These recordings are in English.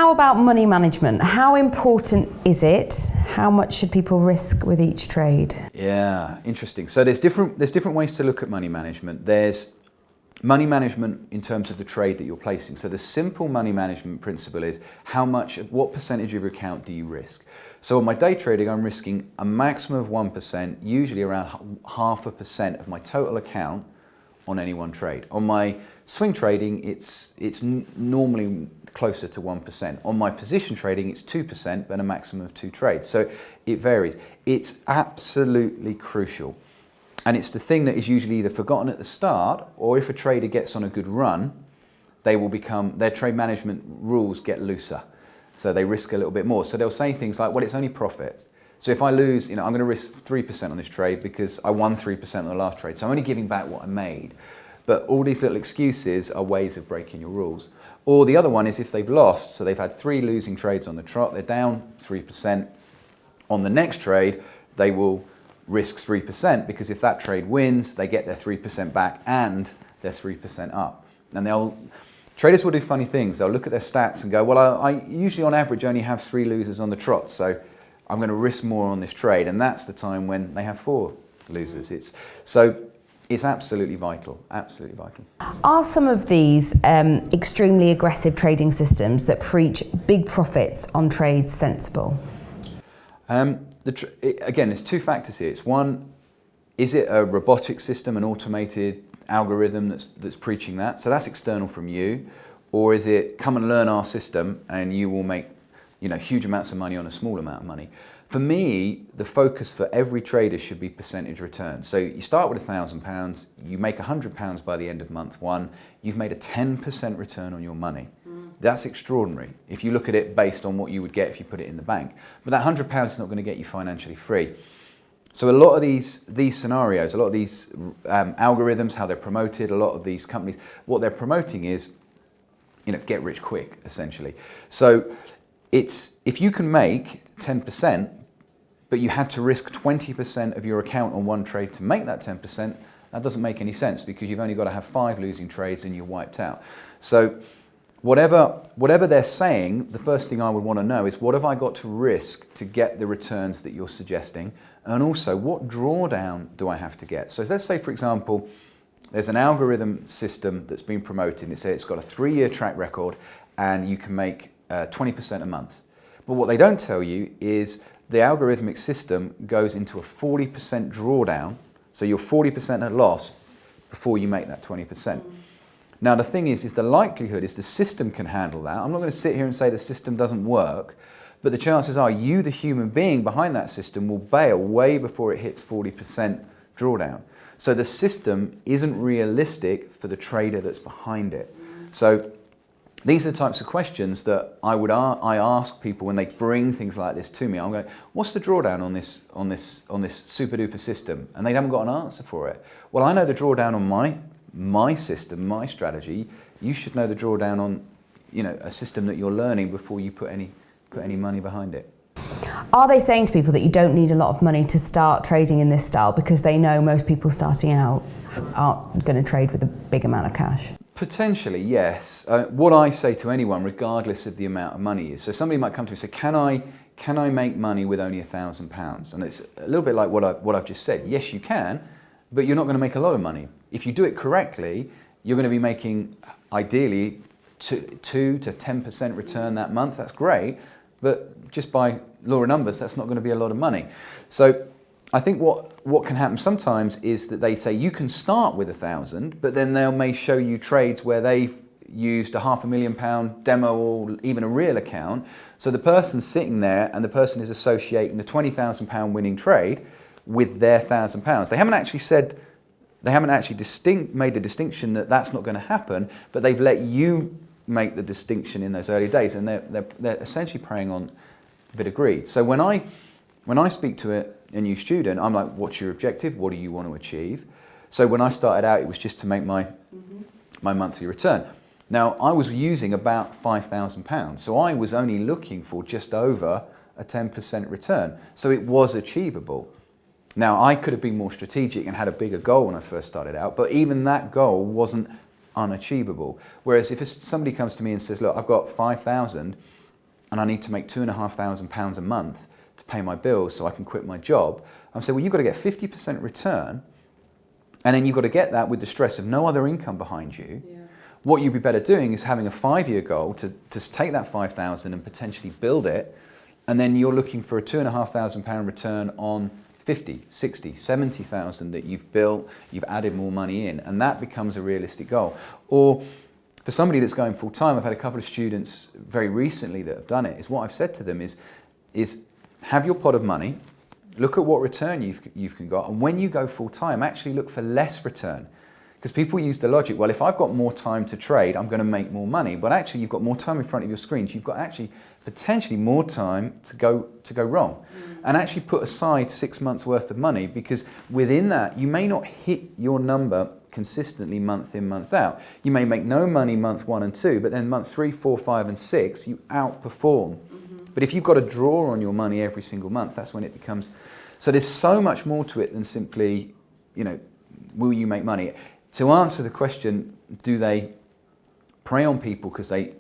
How about money management? How important is it? How much should people risk with each trade? Yeah, interesting. So there's different ways to look at money management. There's money management in terms of the trade that you're placing. So the simple money management principle is what percentage of your account do you risk? So on my day trading, I'm risking a maximum of 1%, usually around 0.5% of my total account on any one trade. On my swing trading, it's normally closer to 1%. On my position trading, it's 2%, but a maximum of 2 trades. So it varies. It's absolutely crucial. And it's the thing that is usually either forgotten at the start, or if a trader gets on a good run, their trade management rules get looser. So they risk a little bit more. So they'll say things like, well, it's only profit. So if I lose, I'm going to risk 3% on this trade because I won 3% on the last trade. So I'm only giving back what I made. But all these little excuses are ways of breaking your rules. Or the other one is if they've lost, so they've had 3 losing trades on the trot, they're down 3%. On the next trade, they will risk 3% because if that trade wins, they get their 3% back and they're 3% up. And traders will do funny things. They'll look at their stats and go, well, I usually on average only have 3 losers on the trot, so I'm going to risk more on this trade. And that's the time when they have 4 losers. It's absolutely vital, absolutely vital. Are some of these extremely aggressive trading systems that preach big profits on trades sensible? Again, there's 2 factors here. It's one, is it a robotic system, an automated algorithm that's preaching that? So that's external from you. Or is it come and learn our system and you will make huge amounts of money on a small amount of money? For me, the focus for every trader should be percentage return. So you start with £1,000, you make £100 by the end of month 1, you've made a 10% return on your money. That's extraordinary if you look at it based on what you would get if you put it in the bank. But that £100 is not going to get you financially free. So a lot of these scenarios, a lot of these algorithms, how they're promoted, a lot of these companies, what they're promoting is, get rich quick, essentially. So if you can make 10%, but you had to risk 20% of your account on one trade to make that 10%, that doesn't make any sense because you've only got to have 5 losing trades and you're wiped out. So whatever they're saying, the first thing I would want to know is what have I got to risk to get the returns that you're suggesting? And also, what drawdown do I have to get? So let's say, for example, there's an algorithm system that's been promoted and it's got a 3-year track record and you can make 20% a month. But what they don't tell you is the algorithmic system goes into a 40% drawdown, so you're 40% at loss before you make that 20%. Now the thing is the likelihood is the system can handle that. I'm not going to sit here and say the system doesn't work, but the chances are you, the human being behind that system, will bail way before it hits 40% drawdown. So the system isn't realistic for the trader that's behind it. So these are the types of questions that I ask people when they bring things like this to me. I'm going, what's the drawdown on this super duper system? And they haven't got an answer for it. Well, I know the drawdown on my system, my strategy. You should know the drawdown on a system that you're learning before you put any money behind it. Are they saying to people that you don't need a lot of money to start trading in this style because they know most people starting out aren't going to trade with a big amount of cash? Potentially, yes. What I say to anyone, regardless of the amount of money, is, so somebody might come to me and say, can I make money with only £1,000? And it's a little bit like what I've just said. Yes, you can, but you're not going to make a lot of money. If you do it correctly, you're going to be making, ideally, 2 to 10% return that month. That's great, but just by law of numbers, that's not going to be a lot of money. So I think what can happen sometimes is that they say you can start with 1,000, but then they may show you trades where they've used a £500,000 demo or even a real account. So the person's sitting there and the person is associating the £20,000 winning trade with their £1,000. They haven't actually made the distinction that that's not going to happen, but they've let you make the distinction in those early days, and they're essentially preying on a bit of greed. So when I speak to a new student, I'm like, what's your objective? What do you want to achieve? So when I started out, it was just to make my monthly return. Now, I was using about £5,000, so I was only looking for just over a 10% return. So it was achievable. Now, I could have been more strategic and had a bigger goal when I first started out, but even that goal wasn't unachievable. Whereas if somebody comes to me and says, look, I've got 5,000, and I need to make £2,500 a month to pay my bills so I can quit my job. I'm saying, well, you've got to get 50% return, and then you've got to get that with the stress of no other income behind you. Yeah. What you'd be better doing is having a 5-year goal to take that 5,000 and potentially build it, and then you're looking for a £2,500 return on 50, 60, 70,000 that you've built, you've added more money in, and that becomes a realistic goal. Or for somebody that's going full time, I've had a couple of students very recently that have done it, is what I've said to them is have your pot of money, look at what return you've got, and when you go full time, actually look for less return. Because people use the logic, well, if I've got more time to trade, I'm going to make more money. But actually, you've got more time in front of your screens. You've got actually potentially more time to go wrong. And actually put aside 6 months worth of money, because within that, you may not hit your number consistently month in, month out. You may make no money month 1 and 2, but then month 3, 4, 5, and 6, you outperform. But if you've got to draw on your money every single month, that's when it becomes... So there's so much more to it than simply, will you make money? To answer the question, do they prey on people because I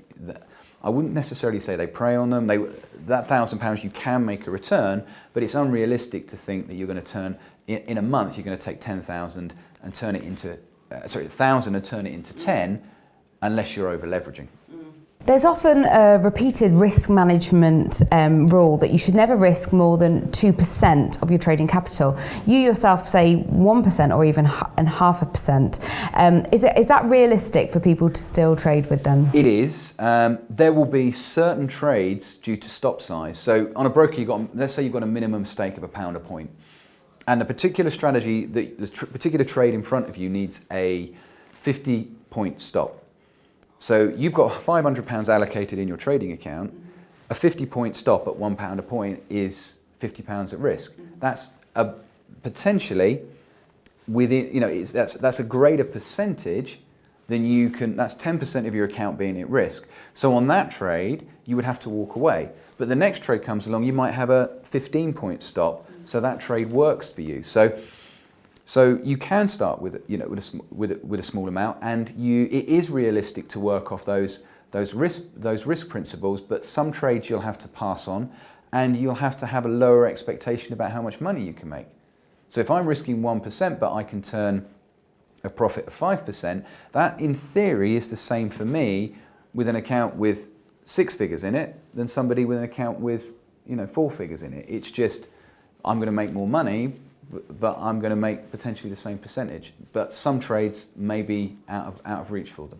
wouldn't necessarily say they prey on them. That £1,000 you can make a return, but it's unrealistic to think that you're going to turn, in a month, you're going to take 10,000 and turn it into, 1,000 and turn it into 10, unless you're over leveraging. There's often a repeated risk management rule that you should never risk more than 2% of your trading capital. You yourself say 1% or even 0.5%. Is that realistic for people to still trade with them? It is. There will be certain trades due to stop size. So on a broker, let's say you've got a minimum stake of £1 a point. And the particular strategy, the particular trade in front of you needs a 50-point stop. So you've got £500 allocated in your trading account. A 50-point stop at £1 a point is £50 at risk. That's potentially within, that's a greater percentage than you can. That's 10% of your account being at risk. So on that trade, you would have to walk away. But the next trade comes along, you might have a 15-point stop. So that trade works for you. So you can start with a small amount, and it is realistic to work off those risk principles. But some trades you'll have to pass on, and you'll have to have a lower expectation about how much money you can make. So if I'm risking 1%, but I can turn a profit of 5%, that in theory is the same for me with an account with 6 figures in it than somebody with an account with 4 figures in it. It's just I'm going to make more money, but I'm going to make potentially the same percentage. But some trades may be out of reach for them.